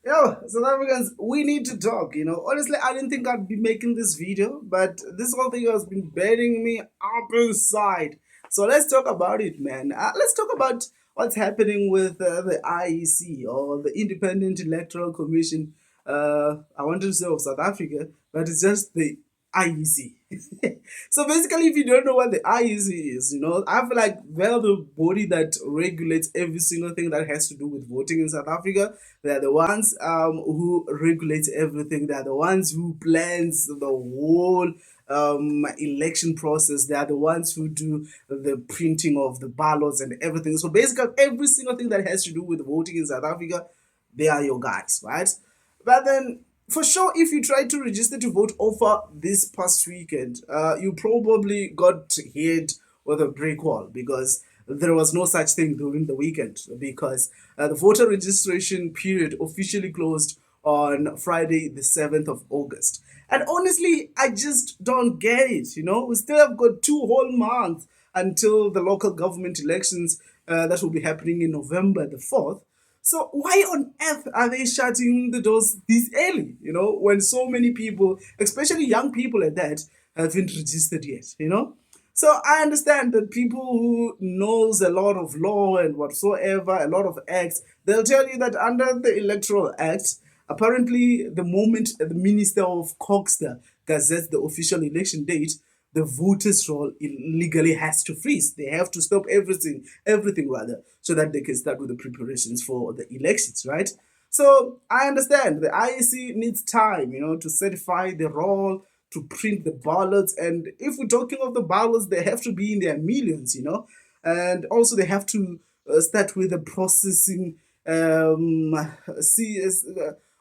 Yo, South Africans, we need to talk. Honestly, I didn't think I'd be making this video, but this whole thing has been burning me up inside. So let's talk about it, man. Let's talk about what's happening with the IEC, or the Independent Electoral Commission. I wanted to say of South Africa, but it's just the IEC. So basically, if you don't know what the IEC is, I feel like they're the body that regulates every single thing that has to do with voting in South Africa. They're the ones who regulate everything. They're the ones who plans the whole election process. They are the ones who do the printing of the ballots and everything. So basically, every single thing that has to do with voting in South Africa, they are your guys, right? But then, for sure, if you tried to register to vote over this past weekend, you probably got hit with a brick wall because there was no such thing during the weekend because the voter registration period officially closed on Friday, the 7th of August. And honestly, I just don't get it. We still have got 2 whole months until the local government elections that will be happening in November the 4th. So why on earth are they shutting the doors this early? When so many people, especially young people at that, haven't registered yet. So I understand that people who knows a lot of law and whatsoever, a lot of acts, they'll tell you that under the Electoral Act, apparently the moment the Minister of Coxter gazettes the official election date, the voters' roll illegally has to freeze. They have to stop everything rather, so that they can start with the preparations for the elections, right? So I understand the IEC needs time, to certify the roll, to print the ballots, and if we're talking of the ballots, they have to be in their millions, and also they have to start with the processing. See,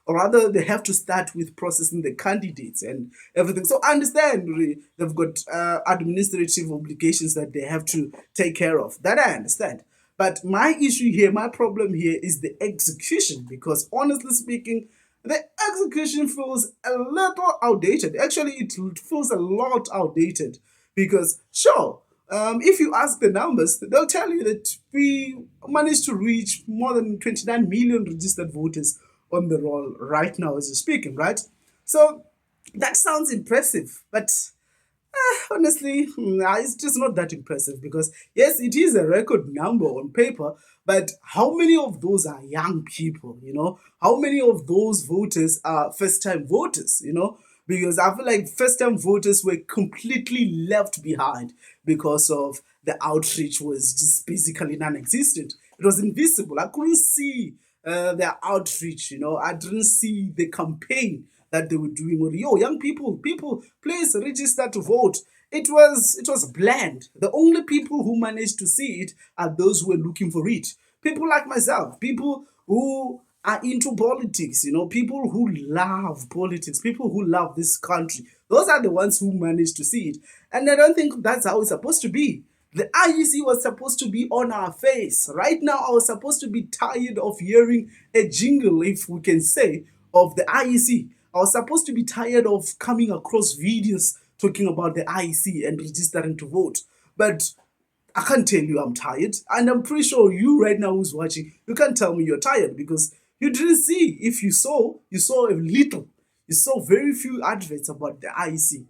or rather they have to start with processing the candidates and everything. So I understand really, they've got administrative obligations that they have to take care of. That I understand. But my issue here, my problem here is the execution, because honestly speaking, the execution feels a little outdated. Actually, it feels a lot outdated because, sure, if you ask the numbers, they'll tell you that we managed to reach more than 29 million registered voters on the roll right now as you're speaking, right? So that sounds impressive, but honestly, it's just not that impressive because, yes, it is a record number on paper, but how many of those are young people? How many of those voters are first time voters? Because I feel like first time voters were completely left behind because of the outreach was just basically non existent. It was invisible. I couldn't see their outreach, I didn't see the campaign that they were doing with, yo, young people, please register to vote. It was bland. The only people who managed to see it are those who were looking for it. People like myself, people who are into politics, people who love politics, people who love this country. Those are the ones who managed to see it. And I don't think that's how it's supposed to be. The IEC was supposed to be on our face. Right now, I was supposed to be tired of hearing a jingle, if we can say, of the IEC. I was supposed to be tired of coming across videos talking about the IEC and registering to vote. But I can't tell you I'm tired. And I'm pretty sure you right now who's watching, you can't tell me you're tired because you didn't see. If you saw a little. You saw very few adverts about the IEC.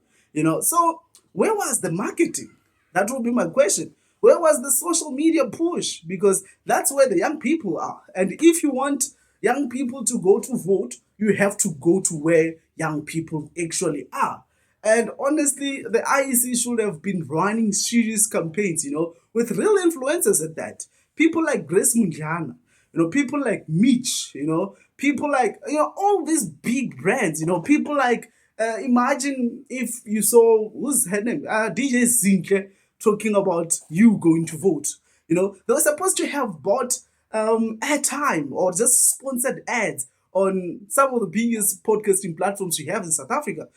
So where was the marketing? That would be my question. Where was the social media push? Because that's where the young people are. And if you want young people to go to vote, you have to go to where young people actually are. And honestly, the IEC should have been running serious campaigns, with real influencers at that. People like Grace Munjana, people like Mitch, people like, all these big brands, people like, imagine if you saw, who's her name? DJ Zinke talking about you going to vote. They were supposed to have bought airtime or just sponsored ads on some of the biggest podcasting platforms we have in South Africa.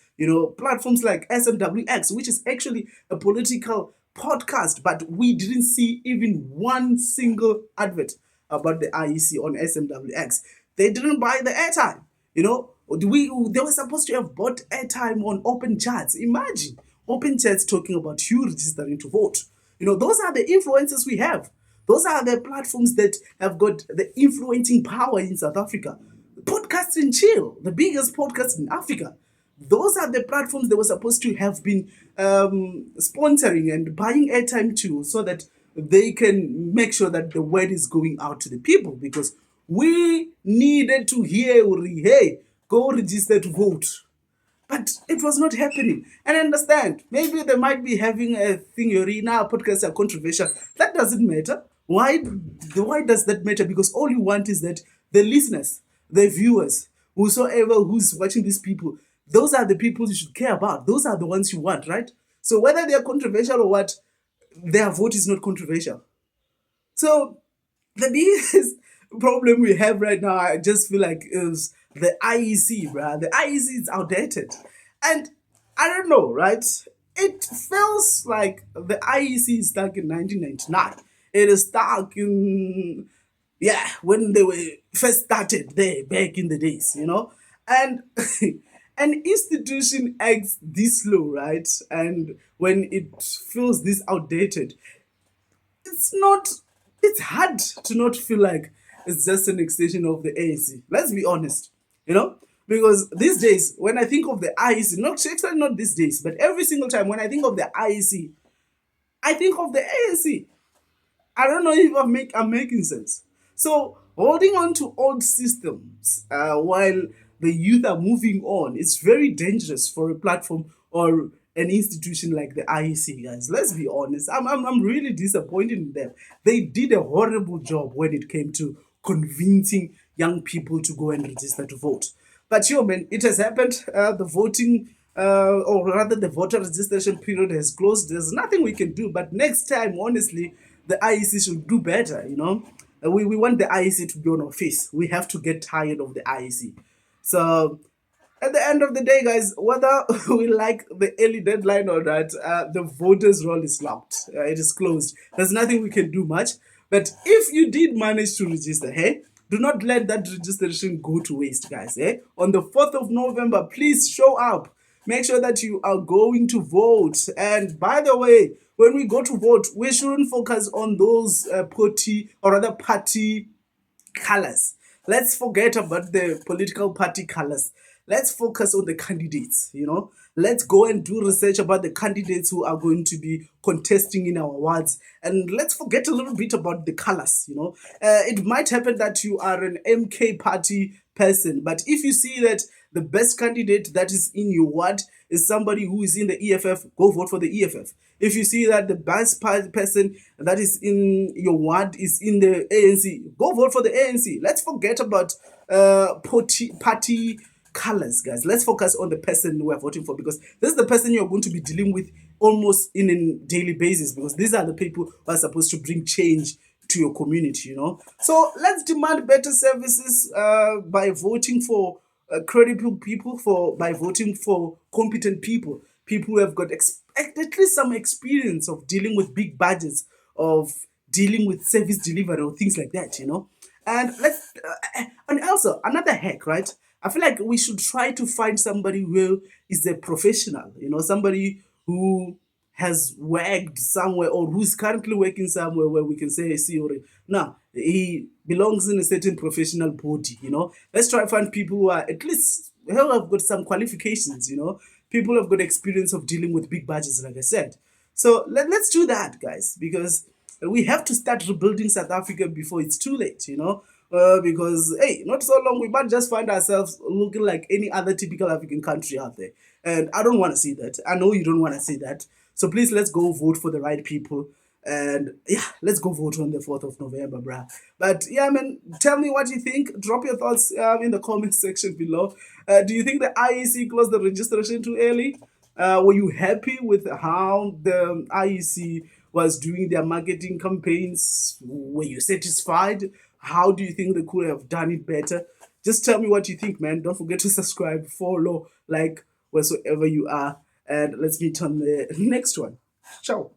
Platforms like SMWX, which is actually a political podcast, but we didn't see even one single advert about the IEC on SMWX. They didn't buy the airtime. They were supposed to have bought airtime on open chats. Imagine open chats talking about you registering to vote. Those are the influencers we have. Those are the platforms that have got the influencing power in South Africa. Podcast and Chill, the biggest podcast in Africa. Those are the platforms they were supposed to have been sponsoring and buying airtime to, so that they can make sure that the word is going out to the people, because we needed to hear, hey, go register to vote. But it was not happening. And I understand, maybe they might be having a thing, now podcasts are controversial. That doesn't matter. Why does that matter? Because all you want is that the listeners, the viewers, whosoever who's watching these people, those are the people you should care about. Those are the ones you want, right? So whether they are controversial or what, their vote is not controversial. So the biggest problem we have right now, I just feel like, is the IEC, bruh. The IEC is outdated. And I don't know, right? It feels like the IEC is stuck in 1999. It is stuck in, yeah, when they were first started there back in the days, And an institution acts this slow, right? And when it feels this outdated, it's not, it's hard to not feel like it's just an extension of the ANC. Let's be honest, because these days when I think of the IEC, not actually not these days, but every single time when I think of the IEC, I think of the ANC. I don't know if I'm making sense. So holding on to old systems while the youth are moving on, it's very dangerous for a platform or an institution like the IEC, guys. Let's be honest. I'm really disappointed in them. They did a horrible job when it came to convincing young people to go and register to vote. But yo, man, it has happened. The voting, or rather, the voter registration period has closed. There's nothing we can do. But next time, honestly, the IEC should do better. We want the IEC to be on our face. We have to get tired of the IEC. So at the end of the day, guys, whether we like the early deadline or not, the voters' roll is locked. It is closed. There's nothing we can do much. But if you did manage to register, hey, do not let that registration go to waste, guys. On the 4th of November, please show up. Make sure that you are going to vote. And by the way, when we go to vote, we shouldn't focus on those party colors. Let's forget about the political party colors. Let's focus on the candidates. Let's go and do research about the candidates who are going to be contesting in our wards. And let's forget a little bit about the colors. It might happen that you are an MK party person, but if you see that the best candidate that is in your ward is somebody who is in the EFF, go vote for the EFF. If you see that the best person that is in your ward is in the ANC, go vote for the ANC. Let's forget about party colors, guys. Let's focus on the person we're voting for, because this is the person you're going to be dealing with almost in a daily basis, because these are the people who are supposed to bring change to your community. So let's demand better services by voting for credible people, by voting for competent people who have got at least some experience of dealing with big budgets, of dealing with service delivery or things like that. And and also another hack, right? I feel like we should try to find somebody who is a professional, somebody who has worked somewhere or who's currently working somewhere where we can say, see, now he belongs in a certain professional body. Let's try to find people who are at least who have got some qualifications. People have got experience of dealing with big budgets, like I said. So let's do that, guys, because we have to start rebuilding South Africa before it's too late. Because, hey, not so long, we might just find ourselves looking like any other typical African country out there. And I don't want to see that. I know you don't want to see that. So please, let's go vote for the right people. And yeah, let's go vote on the 4th of November, bruh. But yeah, man, tell me what you think. Drop your thoughts in the comment section below. Do you think the IEC closed the registration too early? Were you happy with how the IEC was doing their marketing campaigns? Were you satisfied? How do you think they could have done it better? Just tell me what you think, man. Don't forget to subscribe, follow, like, wheresoever you are. And let's meet on the next one. Ciao.